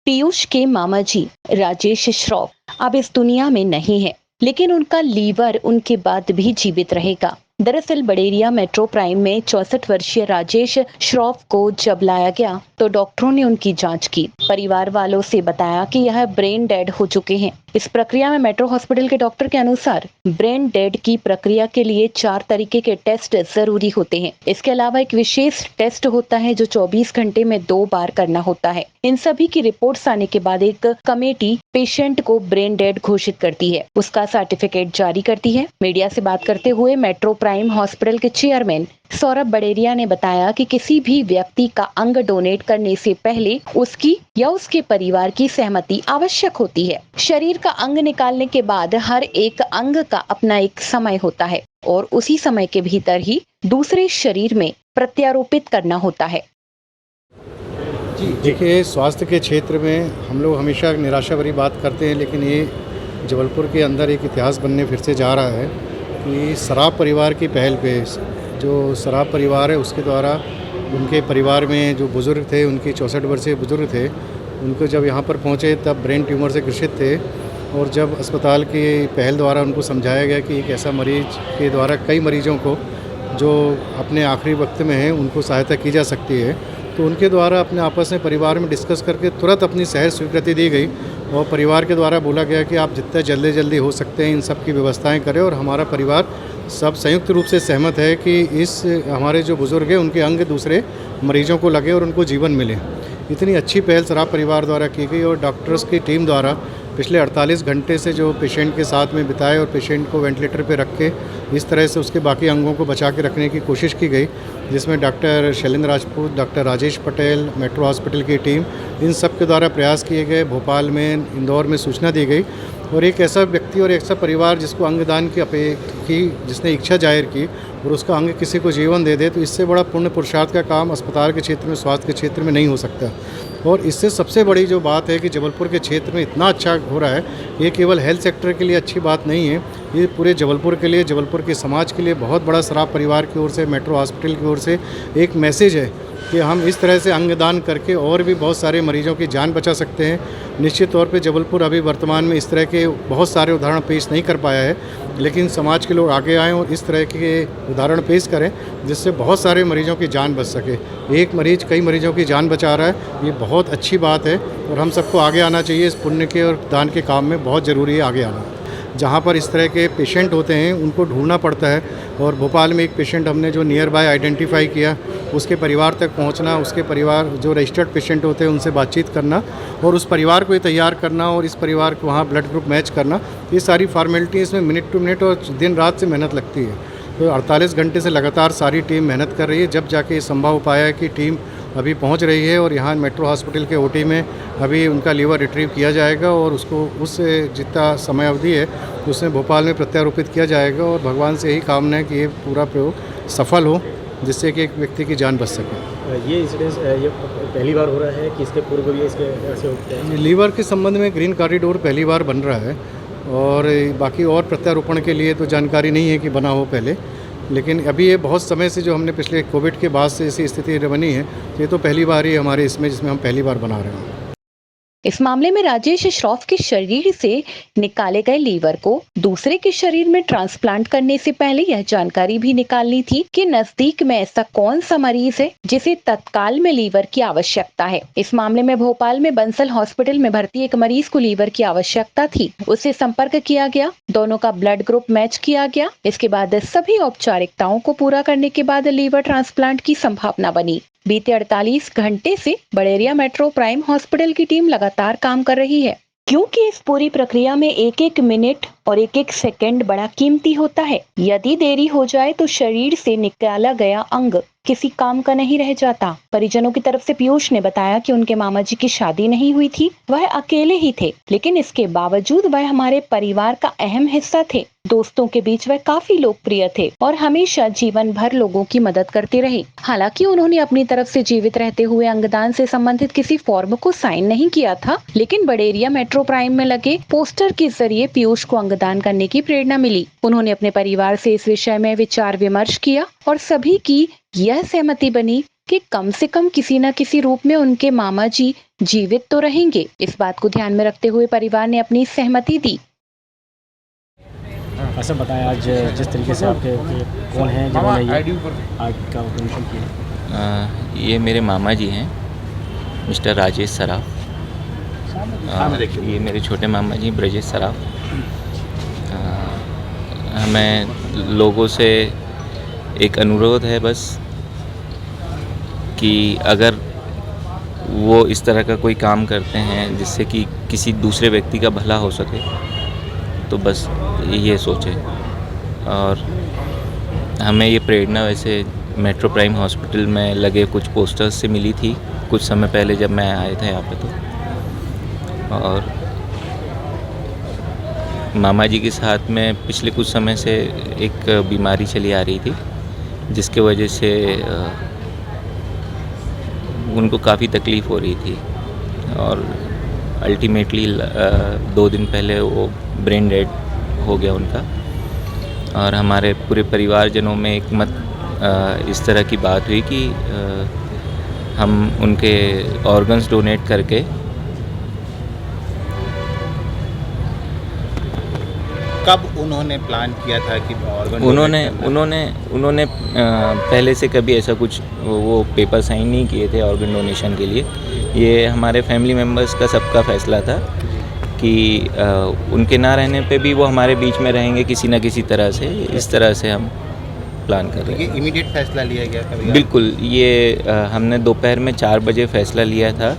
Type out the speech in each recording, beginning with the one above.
पीयूष के मामा जी राजेश श्रॉफ अब इस दुनिया में नहीं है, लेकिन उनका लीवर उनके बाद भी जीवित रहेगा। दरअसल बड़ेरिया मेट्रो प्राइम में 64 वर्षीय राजेश श्रॉफ को जब लाया गया तो डॉक्टरों ने उनकी जांच की। परिवार वालों से बताया कि यह ब्रेन डेड हो चुके हैं। इस प्रक्रिया में मेट्रो हॉस्पिटल के डॉक्टर के अनुसार ब्रेन डेड की प्रक्रिया के लिए 4 तरीके के टेस्ट जरूरी होते हैं। इसके अलावा एक विशेष टेस्ट होता है जो 24 घंटे में 2 बार करना होता है। इन सभी की रिपोर्ट्स आने के बाद एक कमेटी पेशेंट को ब्रेन डेड घोषित करती है, उसका सर्टिफिकेट जारी करती है। मीडिया से बात करते हुए मेट्रो प्राइम हॉस्पिटल के चेयरमैन सौरभ बड़ेरिया ने बताया कि किसी भी व्यक्ति का अंग डोनेट करने से पहले उसकी या उसके परिवार की सहमति आवश्यक होती है। शरीर का अंग निकालने के बाद हर एक अंग का अपना एक समय होता है और उसी समय के भीतर ही दूसरे शरीर में प्रत्यारोपित करना होता है। जी देखिए, स्वास्थ्य के क्षेत्र में हम लोग हमेशा निराशा भरी बात करते हैं, लेकिन ये जबलपुर के अंदर एक इतिहास बनने फिर से जा रहा है कि सराफ परिवार की पहल पे जो सराफ परिवार है उसके द्वारा उनके परिवार में जो बुज़ुर्ग थे, उनकी 64 वर्षीय बुज़ुर्ग थे, उनको जब यहाँ पर पहुँचे तब ब्रेन ट्यूमर से ग्रसित थे। और जब अस्पताल की पहल द्वारा उनको समझाया गया कि एक ऐसा मरीज के द्वारा कई मरीजों को जो अपने आखिरी वक्त में हैं उनको सहायता की जा सकती है, तो उनके द्वारा अपने आपस में परिवार में डिस्कस करके तुरंत अपनी सहज स्वीकृति दी गई और परिवार के द्वारा बोला गया कि आप जितना जल्दी हो सकते हैं इन सब की व्यवस्थाएं करें। और हमारा परिवार सब संयुक्त रूप से सहमत है कि इस हमारे जो बुज़ुर्ग हैं उनके अंग दूसरे मरीजों को लगे और उनको जीवन मिले। इतनी अच्छी पहल सराफ परिवार द्वारा की गई और डॉक्टर्स की टीम द्वारा पिछले 48 घंटे से जो पेशेंट के साथ में बिताए और पेशेंट को वेंटिलेटर पे रख के इस तरह से उसके बाकी अंगों को बचा के रखने की कोशिश की गई, जिसमें doctor Shailendra Rajput, doctor Rajesh Patel, metro hospital की टीम, इन सब के द्वारा प्रयास किए गए। भोपाल में, इंदौर में सूचना दी गई और एक ऐसा व्यक्ति और एक ऐसा परिवार जिसको अंगदान की जिसने इच्छा जाहिर की और उसका अंग किसी को जीवन दे दे, तो इससे बड़ा पुण्य पुरुषार्थ का काम अस्पताल के क्षेत्र में, स्वास्थ्य के क्षेत्र में नहीं हो सकता। और इससे सबसे बड़ी जो बात है कि जबलपुर के क्षेत्र में इतना अच्छा हो रहा है, ये केवल हेल्थ सेक्टर के लिए अच्छी बात नहीं है, ये पूरे जबलपुर के लिए, जबलपुर के समाज के लिए बहुत बड़ा सराफ परिवार की ओर से, मेट्रो हॉस्पिटल की ओर से एक मैसेज है कि हम इस तरह से अंगदान करके और भी बहुत सारे मरीजों की जान बचा सकते हैं। निश्चित तौर पे जबलपुर अभी वर्तमान में इस तरह के बहुत सारे उदाहरण पेश नहीं कर पाया है, लेकिन समाज के लोग आगे आएँ और इस तरह के उदाहरण पेश करें जिससे बहुत सारे मरीजों की जान बच सके। एक मरीज कई मरीजों की जान बचा रहा है, ये बहुत अच्छी बात है और हम सबको आगे आना चाहिए। इस पुण्य के और दान के काम में बहुत ज़रूरी है आगे आना। जहाँ पर इस तरह के पेशेंट होते हैं उनको ढूंढना पड़ता है और भोपाल में एक पेशेंट हमने जो नियर बाय आइडेंटिफाई किया, उसके परिवार तक पहुंचना, उसके परिवार जो रजिस्टर्ड पेशेंट होते हैं उनसे बातचीत करना और उस परिवार को ये तैयार करना और इस परिवार को वहाँ ब्लड ग्रुप मैच करना, ये सारी फॉर्मेलिटी इसमें मिनट टू मिनट और दिन रात से मेहनत लगती है। तो 48 घंटे से लगातार सारी टीम मेहनत कर रही है, जब जाके ये संभव हो पाया है कि टीम अभी पहुंच रही है और यहाँ मेट्रो हॉस्पिटल के ओटी में अभी उनका लीवर रिट्रीव किया जाएगा और उसको उस जितना समय अवधि है उसमें भोपाल में प्रत्यारोपित किया जाएगा और भगवान से यही कामना है कि ये पूरा प्रयोग सफल हो, जिससे कि एक व्यक्ति की जान बच सके। ये इंसिडेंस ये पहली बार हो रहा है कि इसके पूर्व भी इसके ऐसे होते हैं? लीवर के संबंध में ग्रीन कॉरिडोर पहली बार बन रहा है और बाकी और प्रत्यारोपण के लिए तो जानकारी नहीं है कि बना हो पहले, लेकिन अभी ये बहुत समय से जो हमने पिछले कोविड के बाद से ऐसी स्थिति बनी है, ये तो पहली बार ही हमारे इसमें जिसमें हम पहली बार बना रहे हैं। इस मामले में राजेश श्रॉफ के शरीर से निकाले गए लीवर को दूसरे के शरीर में ट्रांसप्लांट करने से पहले यह जानकारी भी निकालनी थी कि नजदीक में ऐसा कौन सा मरीज है जिसे तत्काल में लीवर की आवश्यकता है। इस मामले में भोपाल में बंसल हॉस्पिटल में भर्ती एक मरीज को लीवर की आवश्यकता थी, उससे संपर्क किया गया, दोनों का ब्लड ग्रुप मैच किया गया। इसके बाद सभी औपचारिकताओं को पूरा करने के बाद लीवर ट्रांसप्लांट की संभावना बनी। बीते 48 घंटे से बड़ेरिया मेट्रो प्राइम हॉस्पिटल की टीम लगातार काम कर रही है, क्योंकि इस पूरी प्रक्रिया में एक एक मिनट और एक एक सेकंड बड़ा कीमती होता है। यदि देरी हो जाए तो शरीर से निकाला गया अंग किसी काम का नहीं रह जाता। परिजनों की तरफ से पीयूष ने बताया कि उनके मामा जी की शादी नहीं हुई थी, वह अकेले ही थे, लेकिन इसके बावजूद वह हमारे परिवार का अहम हिस्सा थे। दोस्तों के बीच वह काफी लोकप्रिय थे और हमेशा जीवन भर लोगों की मदद करते रहे। हालांकि उन्होंने अपनी तरफ से जीवित रहते हुए अंगदान से संबंधित किसी फॉर्म को साइन नहीं किया था, लेकिन बड़ेरिया मेट्रो प्राइम में लगे पोस्टर के जरिए पीयूष को अंगदान करने की प्रेरणा मिली। उन्होंने अपने परिवार से इस विषय में विचार विमर्श किया और सभी की यह सहमति बनी कि कम से कम किसी न किसी रूप में उनके मामा जी जीवित तो रहेंगे। इस बात को ध्यान में रखते हुए परिवार ने अपनी सहमति दी। ऐसा बताएं आज जिस तरीके से आपके कौन हैं जिन्होंने ये आग का ऑपरेशन किया। ये मेरे मामा जी हैं, मिस्टर राजेश सराफ। ये मेरे छोटे मामा जी ब्रजेश सराफ। हमें लोगों से एक अनुरोध है बस कि अगर वो इस तरह का कोई काम करते हैं जिससे कि किसी दूसरे व्यक्ति का भला हो सके तो बस ये सोचें। और हमें ये प्रेरणा वैसे मेट्रो प्राइम हॉस्पिटल में लगे कुछ पोस्टर्स से मिली थी कुछ समय पहले जब मैं आया था यहाँ पे। तो और मामा जी के साथ में पिछले कुछ समय से एक बीमारी चली आ रही थी जिसके वजह से उनको काफ़ी तकलीफ़ हो रही थी और अल्टीमेटली 2 दिन पहले वो ब्रेन डेड हो गया उनका। और हमारे पूरे परिवारजनों में एक मत इस तरह की बात हुई कि हम उनके ऑर्गन्स डोनेट करके कब उन्होंने प्लान किया था कि ऑर्गन उन्होंने पहले से कभी ऐसा कुछ वो पेपर साइन नहीं किए थे ऑर्गन डोनेशन के लिए। ये हमारे फैमिली मेम्बर्स का सबका फैसला था कि उनके ना रहने पे भी वो हमारे बीच में रहेंगे किसी न किसी तरह से। इस तरह से हम प्लान कर रहे हैं। ये इमीडिएट फैसला लिया गया कभी? बिल्कुल, ये हमने दोपहर में 4 बजे फैसला लिया था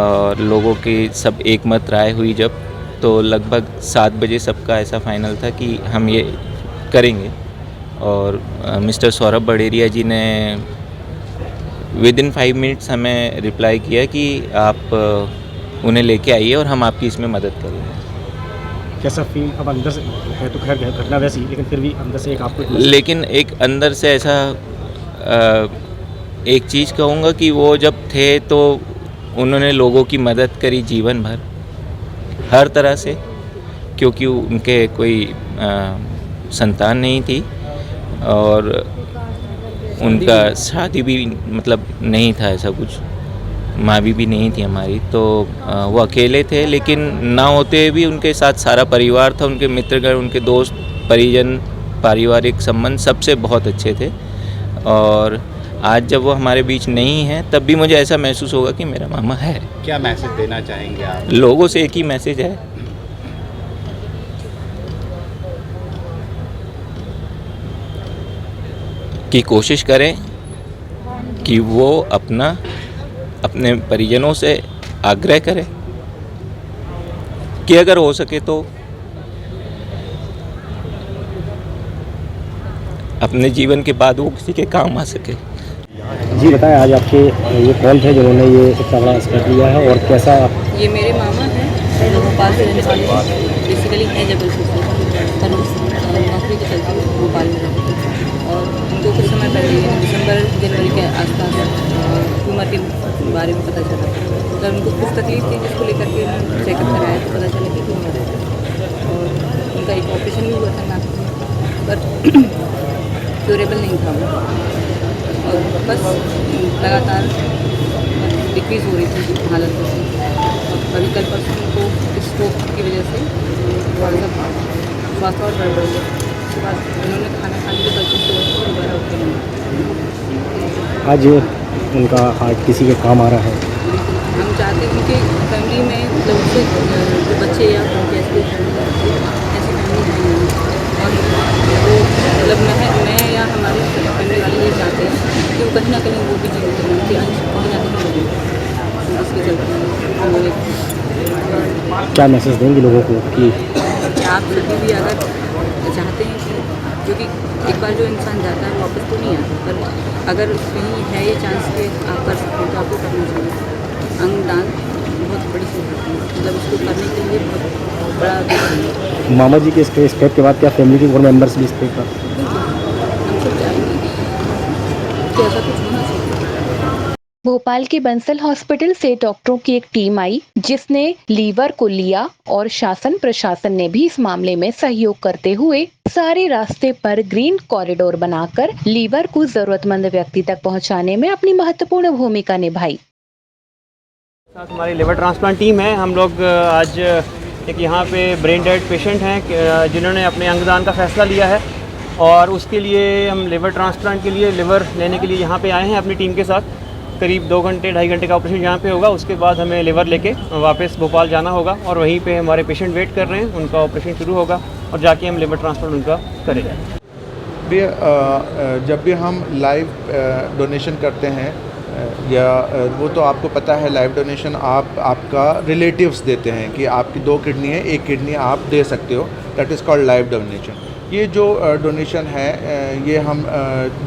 और लोगों की सब एक मत राय हुई जब, तो लगभग 7 बजे सबका ऐसा फाइनल था कि हम ये करेंगे। और मिस्टर सौरभ बड़ेरिया जी ने विदिन 5 मिनट्स हमें रिप्लाई किया कि आप उन्हें लेके आइए और हम आपकी इसमें मदद करेंगे। कैसा फील अब अंदर से है तो खैर घटना वैसी, लेकिन फिर भी अंदर से एक आपको लेकिन एक अंदर से ऐसा एक चीज़ कहूँगा कि वो जब थे तो उन्होंने लोगों की मदद करी जीवन भर हर तरह से, क्योंकि उनके कोई संतान नहीं थी और उनका शादी भी मतलब नहीं था, ऐसा कुछ माँ भी नहीं थी हमारी। तो वो अकेले थे, लेकिन ना होते भी उनके साथ सारा परिवार था, उनके मित्रगण, उनके दोस्त, परिजन, पारिवारिक संबंध सबसे बहुत अच्छे थे। और आज जब वो हमारे बीच नहीं है तब भी मुझे ऐसा महसूस होगा कि मेरा मामा है। क्या मैसेज देना चाहेंगे आप? लोगों से एक ही मैसेज है कि कोशिश करें कि वो अपने परिजनों से आग्रह करें कि अगर हो सके तो अपने जीवन के बाद वो किसी के काम आ सके। जी बताएं आज आपके ये कौन थे जिन्होंने ये इतना बड़ा स्टेप लिया है और कैसा? ये मेरे मामा हैं, भोपाल से रहने वाले हैं, बेसिकली हैं जबलपुर से, पर नौकरी के चलते भोपाल में रहते हैं। और उनको कुछ समय पहले दिसंबर जनवरी के आसपास ट्यूमर के बारे में पता चला। तो उनको कुछ तकलीफ थी जिसको लेकर के चेकअप कराया तो पता चला कि ट्यूमर है और उनका एक ऑपरेशन भी हुआ था नाक में, पर क्यूरेबल नहीं था वो। और बस लगातार डिक्रीज़ हो रही थी हालत उसकी। अभी कल परसों उनको स्ट्रोक की वजह से थोड़ा सा स्वास्थ्य और गड़बड़ हुआ। उसके बाद उन्होंने खाना खाने के बाद से दोबारा उठे नहीं। आज उनका हार्ट किसी के काम आ रहा है। हम चाहते हैं उनके फैमिली में मतलब उनके जो बच्चे या उनके ऐसी फैमिली है और वो मतलब मैं या हमारे फैमिली वाले ये चाहते हैं कि वो कहीं ना कहीं वो भी जीवित रहें, उनके अंश कहीं ना कहीं रहें। इसके चलते क्या मैसेज देंगे लोगों को कि आप सभी भी अगर चाहते हैं कि, क्योंकि एक बार जो इंसान जाता है वापस तो नहीं आता, पर अगर कहीं है ये चांस कि आप कर सकते हैं तो आपको करना चाहिए। अंगदान बहुत बड़ी सुविधा है, मतलब उसको करने के लिए बहुत बड़ा। मामा जी के स्टेप के बाद क्या फैमिली के और मेंबर्स भी इस स्टेप पर हम सब चाहेंगे कि ऐसा कुछ होना चाहिए। भोपाल के बंसल हॉस्पिटल से डॉक्टरों की एक टीम आई जिसने लीवर को लिया और शासन प्रशासन ने भी इस मामले में सहयोग करते हुए सारे रास्ते पर ग्रीन कॉरिडोर बनाकर लीवर को जरूरतमंद व्यक्ति तक पहुंचाने में अपनी महत्वपूर्ण भूमिका निभाई। साथ हमारी लिवर ट्रांसप्लांट टीम है। हम लोग आज एक यहाँ पे ब्रेन डेड पेशेंट हैं जिन्होंने अपने अंगदान का फैसला लिया है और उसके लिए हम लिवर ट्रांसप्लांट के लिए लिवर लेने के लिए यहाँ पे आए हैं अपनी टीम के साथ। करीब 2 घंटे 2.5 घंटे का ऑपरेशन यहाँ पे होगा, उसके बाद हमें लिवर लेके वापस भोपाल जाना होगा और वहीं पे हमारे पेशेंट वेट कर रहे हैं, उनका ऑपरेशन शुरू होगा और जाके हम लिवर ट्रांसप्लांट उनका करेंगे। जब भी हम लाइव डोनेशन करते हैं या वो तो आपको पता है, लाइव डोनेशन आपका रिलेटिव्स देते हैं कि आपकी 2 किडनी है, 1 किडनी आप दे सकते हो, that is called live donation. ये जो डोनेशन है ये हम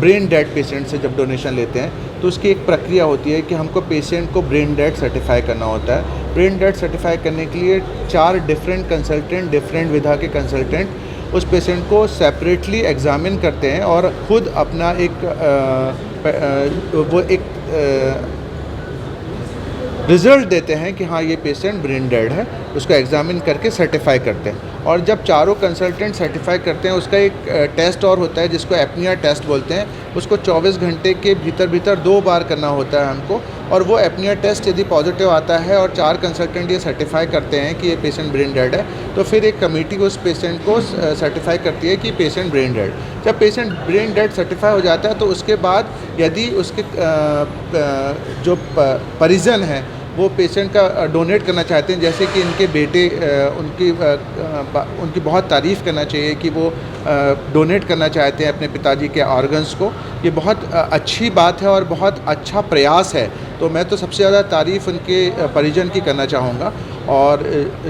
ब्रेन डेड पेशेंट से जब डोनेशन लेते हैं तो उसकी एक प्रक्रिया होती है कि हमको पेशेंट को ब्रेन डेड सर्टिफाई करना होता है। ब्रेन डेड सर्टिफाई करने के लिए 4 डिफरेंट कंसल्टेंट, डिफरेंट विधा के कंसल्टेंट उस पेशेंट को सेपरेटली एग्जामिन करते हैं और ख़ुद अपना एक रिज़ल्ट देते हैं कि हाँ ये पेशेंट ब्रेन डेड है, उसको एग्जामिन करके सर्टिफाई करते हैं। और जब चारों कंसल्टेंट सर्टिफाई करते हैं उसका एक टेस्ट और होता है जिसको एपनिया टेस्ट बोलते हैं, उसको 24 घंटे के भीतर 2 बार करना होता है हमको। और वो एपनिया टेस्ट यदि पॉजिटिव आता है और 4 कंसल्टेंट ये सर्टिफाई करते हैं कि ये पेशेंट ब्रेन डेड है, तो फिर एक कमेटी उस पेशेंट को सर्टिफाई करती है कि पेशेंट ब्रेन डेड। जब पेशेंट ब्रेन डेड सर्टिफाई हो जाता है तो उसके बाद यदि उसके जो परिजन हैं वो पेशेंट का डोनेट करना चाहते हैं, जैसे कि इनके बेटे उनकी बहुत तारीफ़ करना चाहिए कि वो डोनेट करना चाहते हैं अपने पिताजी के ऑर्गन्स को, ये बहुत अच्छी बात है और बहुत अच्छा प्रयास है। तो मैं तो सबसे ज़्यादा तारीफ़ उनके परिजन की करना चाहूँगा। और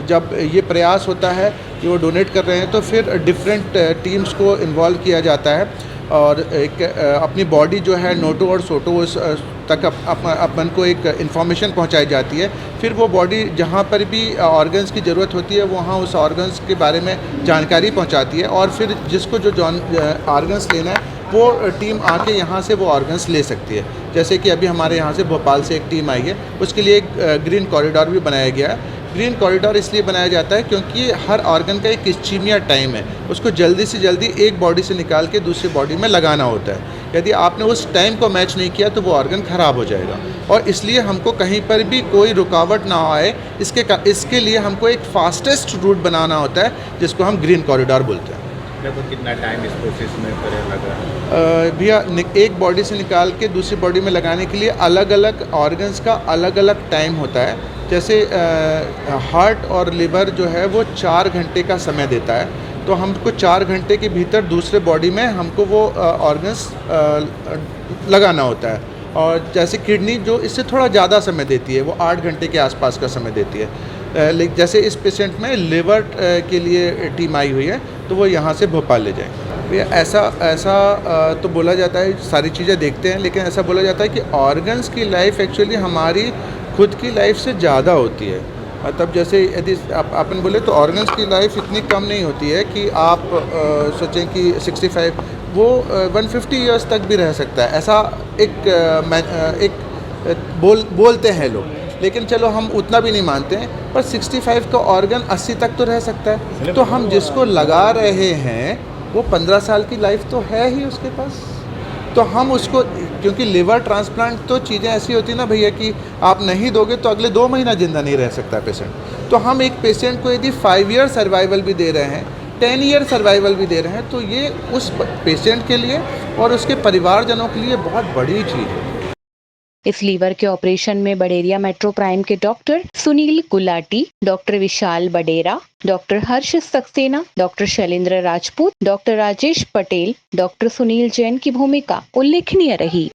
जब ये प्रयास होता है कि वो डोनेट कर रहे हैं तो फिर डिफरेंट टीम्स को इन्वॉल्व किया जाता है और एक अपनी बॉडी जो है नोटो और सोटो तक अपन को एक इन्फॉर्मेशन पहुंचाई जाती है। फिर वो बॉडी जहां पर भी ऑर्गन्स की ज़रूरत होती है वहां उस ऑर्गन्स के बारे में जानकारी पहुंचाती है और फिर जिसको जो ऑर्गन्स लेना है वो टीम आके यहाँ से वो ऑर्गन्स ले सकती है। जैसे कि अभी हमारे यहाँ से भोपाल से एक टीम आई है, उसके लिए एक ग्रीन कॉरिडोर भी बनाया गया है। ग्रीन कॉरिडोर इसलिए बनाया जाता है क्योंकि हर ऑर्गन का एक इस्चीमिया टाइम है, उसको जल्दी से जल्दी एक बॉडी से निकाल के दूसरी बॉडी में लगाना होता है। यदि आपने उस टाइम को मैच नहीं किया तो वो ऑर्गन ख़राब हो जाएगा और इसलिए हमको कहीं पर भी कोई रुकावट ना आए, इसके लिए हमको एक फास्टेस्ट रूट बनाना होता है जिसको हम ग्रीन कॉरिडोर बोलते हैं। तो कितना टाइम इस प्रोसेस में लगा? भैया एक बॉडी से निकाल के दूसरी बॉडी में लगाने के लिए अलग अलग ऑर्गन्स का अलग अलग टाइम होता है। जैसे हार्ट और लिवर जो है वो 4 घंटे का समय देता है, तो हमको 4 घंटे के भीतर दूसरे बॉडी में हमको वो ऑर्गन्स लगाना होता है। और जैसे किडनी जो इससे थोड़ा ज़्यादा समय देती है, वो 8 घंटे के आसपास का समय देती है। लेकिन जैसे इस पेशेंट में लिवर के लिए टीम आई हुई है तो वो यहाँ से भोपाल ले जाएंगे। भैया ऐसा तो बोला जाता है, सारी चीज़ें देखते हैं, लेकिन ऐसा बोला जाता है कि ऑर्गन्स की लाइफ एक्चुअली हमारी खुद की लाइफ से ज़्यादा होती है। मतलब जैसे यदि अपन बोले तो ऑर्गन्स की लाइफ इतनी कम नहीं होती है कि आप सोचें कि 65, वो 150 ईयर्स तक भी रह सकता है, ऐसा एक बोलते हैं लोग। लेकिन चलो हम उतना भी नहीं मानते हैं, पर 65 का ऑर्गन 80 तक तो रह सकता है। तो हम जिसको लगा रहे हैं वो 15 साल की लाइफ तो है ही उसके पास, तो हम उसको, क्योंकि लिवर ट्रांसप्लांट तो चीज़ें ऐसी होती है ना भैया कि आप नहीं दोगे तो अगले 2 महीना ज़िंदा नहीं रह सकता पेशेंट। तो हम एक पेशेंट को यदि 5 ईयर सर्वाइवल भी दे रहे हैं, 10 ईयर सर्वाइवल भी दे रहे हैं, तो ये उस पेशेंट के लिए और उसके परिवारजनों के लिए बहुत बड़ी चीज़ है। इस लीवर के ऑपरेशन में बडेरिया मेट्रो प्राइम के doctor Sunil Gulati, doctor Vishal Badera, doctor Harsh Saxena, doctor Shailendra Rajput, doctor Rajesh Patel, doctor Sunil Jain की भूमिका उल्लेखनीय रही।